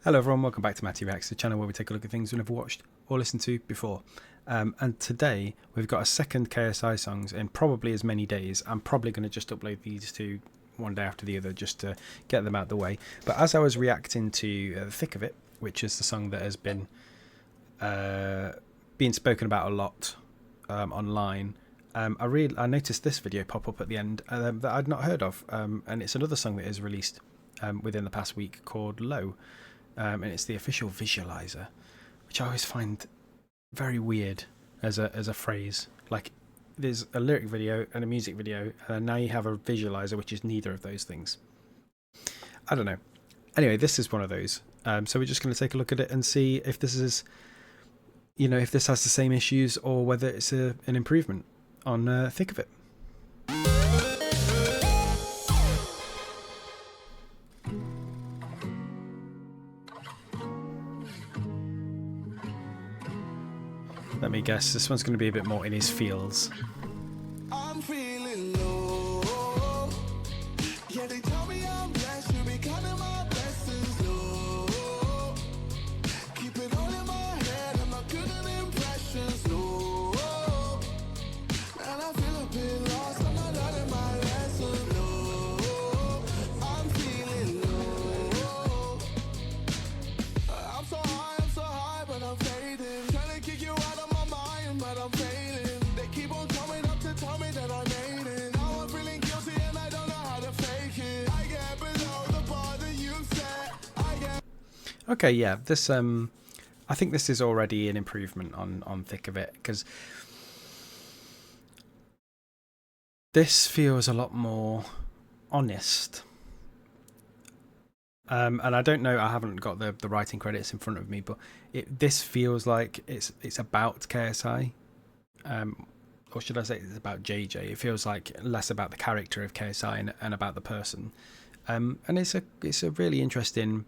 Hello everyone, welcome back to Matty Reacts, the channel where we take a look at things we've never watched or listened to before. And today we've got a second KSI songs in probably as many days. I'm probably going to just upload these two one day after the other just to get them out of the way. But as I was reacting to The Thick of It, which is the song that has been being spoken about a lot online, I noticed this video pop up at the end that I'd not heard of, and it's another song that is released within the past week called Low. And it's the official visualizer, which I always find very weird as a phrase. Like, there's a lyric video and a music video, and now you have a visualizer, which is neither of those things. I don't know. Anyway, this is one of those. So we're just going to take a look at it and see if this is, if this has the same issues or whether it's an improvement on Thick of It. Let me guess, this one's going to be a bit more in his feels. I'm feeling low. Yeah, they tell me I'm blessed. You be counting my blessings low. Keep it all in my head. I'm not good at impressions, no. And I feel a bit lost. I'm not learning my lesson, no. I'm feeling low. I'm so high, but I'm fading. Trying to kick you out of my mind, but I'm failing. They keep on coming up to tell me that I made it. Now I'm feeling guilty and I don't know how to fake it. I get below the bar that you set. I get. Okay, yeah, this I think this is already an improvement on Thick of It, because this feels a lot more honest. And I don't know, I haven't got the writing credits in front of me, but this feels like it's about KSI, or should I say it's about JJ. It feels like less about the character of KSI and about the person, and it's a really interesting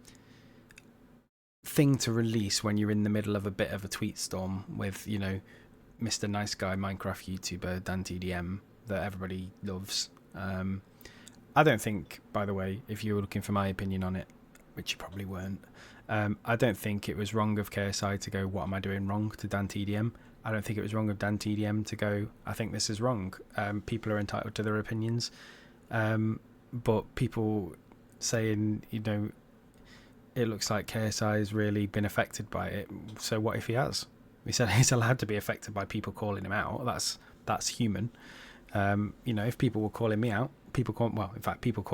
thing to release when you're in the middle of a bit of a tweet storm with Mr. Nice Guy Minecraft YouTuber Dan TDM that everybody loves. I don't think, by the way, if you were looking for my opinion on it, which you probably weren't, I don't think it was wrong of KSI to go, "What am I doing wrong?" to Dan TDM. I don't think it was wrong of Dan TDM to go, "I think this is wrong." People are entitled to their opinions, but people saying, it looks like KSI has really been affected by it. So what if he has? He said he's allowed to be affected by people calling him out. That's human. If people were calling me out, people call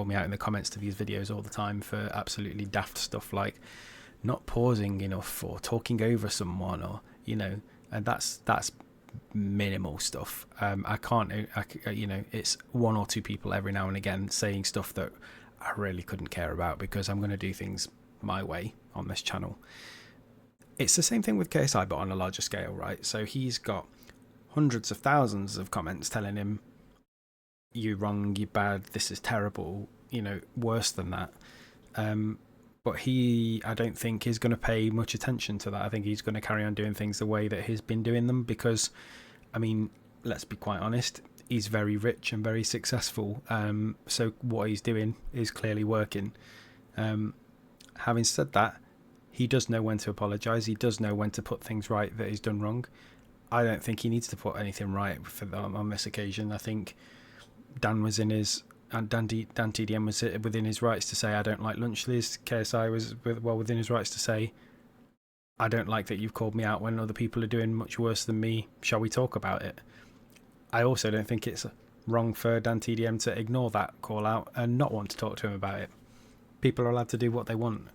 me out in the comments to these videos all the time for absolutely daft stuff like not pausing enough or talking over someone, or and that's minimal stuff. It's one or two people every now and again saying stuff that I really couldn't care about because I'm going to do things my way on this channel. It's the same thing with KSI, but on a larger scale, right? So he's got hundreds of thousands of comments telling him, "You wrong, you bad, this is terrible," worse than that. But I don't think he's going to pay much attention to that. I think he's going to carry on doing things the way that he's been doing them because, let's be quite honest, he's very rich and very successful. So what he's doing is clearly working. Having said that, he does know when to apologise. He does know when to put things right that he's done wrong. I don't think he needs to put anything right on this occasion. I think Dan TDM was within his rights to say, "I don't like lunch Liz." KSI was within his rights to say, "I don't like that you've called me out when other people are doing much worse than me. Shall we talk about it?" I also don't think it's wrong for Dan TDM to ignore that call out and not want to talk to him about it. People are allowed to do what they want.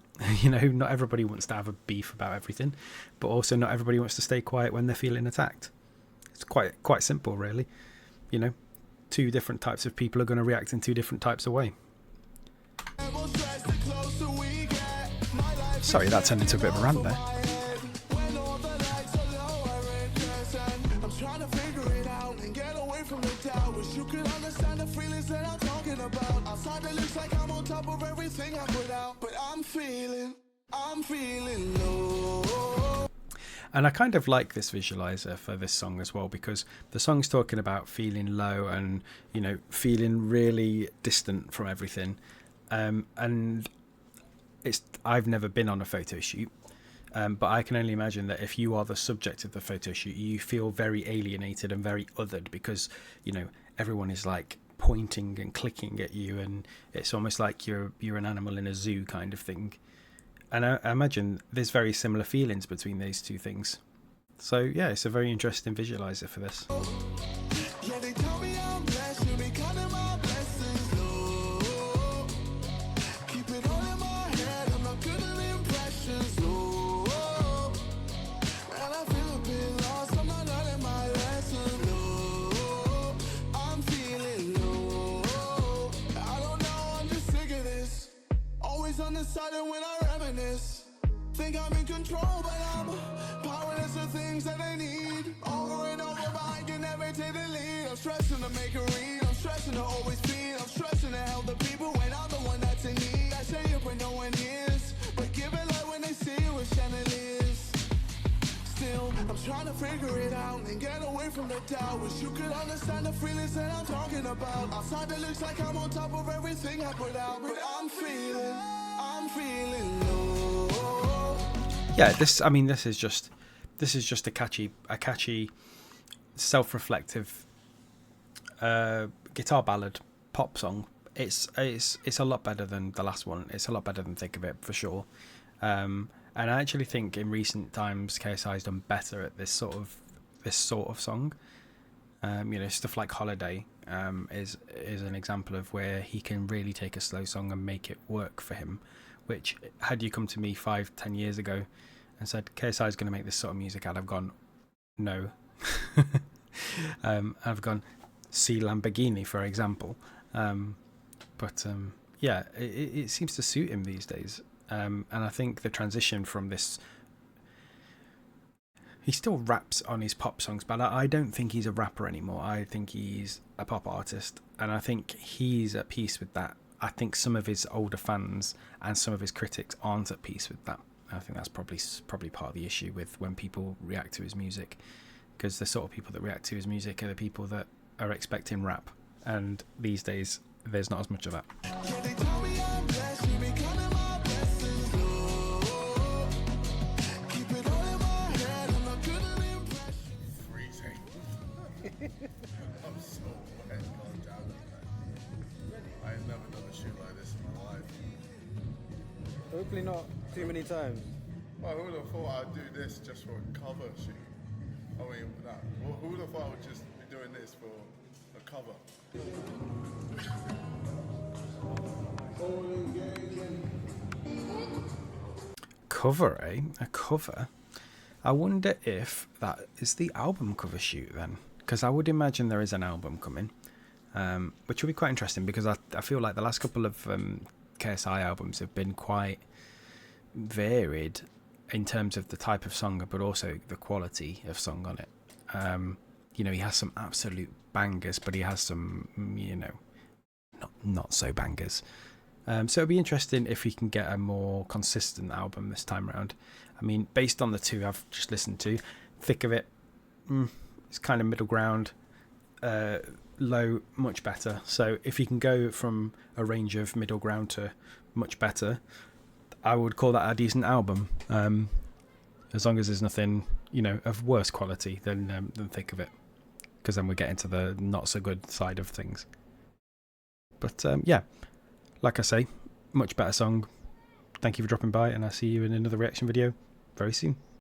Not everybody wants to have a beef about everything, but also not everybody wants to stay quiet when they're feeling attacked. It's quite simple, really. Two different types of people are going to react in two different types of way. Sorry, that turned into a bit of a rant there. I'm trying to figure it out and get away from the doubt. Wish you could understand the feelings that I'm talking about. Outside it looks like I'm on top of everything I put out, but I'm feeling low. And I kind of like this visualizer for this song as well, because the song's talking about feeling low and, feeling really distant from everything. And I've never been on a photo shoot, but I can only imagine that if you are the subject of the photo shoot, you feel very alienated and very othered because, you know, everyone is like pointing and clicking at you, and it's almost like you're an animal in a zoo kind of thing. And I imagine there's very similar feelings between those two things. So yeah, it's a very interesting visualizer for this. Yeah, they tell me I'm blessed, you be counting my blessings, Lord. Keep it all in my head, I'm not good at impressions, Lord. And I feel a bit lost, I'm not learning my lesson, Lord. I'm feeling low, I don't know, I'm just sick of this. Always undecided when I reminisce. Think I'm in control, but I'm powerless to things that I need. Over and over, but I can never take the lead. I'm stressing to make a read, I'm stressing to always feed. I'm stressing to help the people when I'm the one that's in need. I say it when no one hears, but give it light when they see it with chandeliers. Still, I'm trying to figure it out and get away from the doubt. Wish you could understand the feelings that I'm talking about. Outside it looks like I'm on top of everything I put out, but I'm feeling low. Yeah, this is just a catchy, self-reflective guitar ballad pop song. It's a lot better than the last one. It's a lot better than Think of It for sure. And I actually think in recent times KSI has done better at this sort of song. You know, stuff like Holiday is an example of where he can really take a slow song and make it work for him. Which, had you come to me 5-10 years ago and said KSI is going to make this sort of music, I'd have gone, no. I've gone, see Lamborghini, for example. Yeah, it seems to suit him these days. And I think the transition from this, he still raps on his pop songs, but I don't think he's a rapper anymore. I think he's a pop artist, and I think he's at peace with that. I think some of his older fans and some of his critics aren't at peace with that. I think that's probably part of the issue with when people react to his music, because the sort of people that react to his music are the people that are expecting rap, and these days there's not as much of that. Yeah, they tell me I'm blessed, you be counting my blessings, Lord. Keep it all in my head, I'm not good at impressions. Freezing. I'm so wet, god damn it, man. I've never done a shoot like this in my life. Hopefully not too many times. Well, who would have thought I'd do this just for a cover shoot? I mean, who would have thought I would just be doing this for a cover? Cover, eh? A cover? I wonder if that is the album cover shoot then, because I would imagine there is an album coming, which will be quite interesting, because I feel like the last couple of KSI albums have been quite varied in terms of the type of song, but also the quality of song on it. You know, he has some absolute bangers, but he has some, you know, not so bangers. So it'll be interesting if we can get a more consistent album this time around. I mean, based on the two I've just listened to, Thick of It, it's kind of middle ground. Low, much better. So if you can go from a range of middle ground to much better, I would call that a decent album. As long as there's nothing, you know, of worse quality than Thick of It, because then we get into the not so good side of things. But yeah, like I say, much better song. Thank you for dropping by, and I'll see you in another reaction video very soon.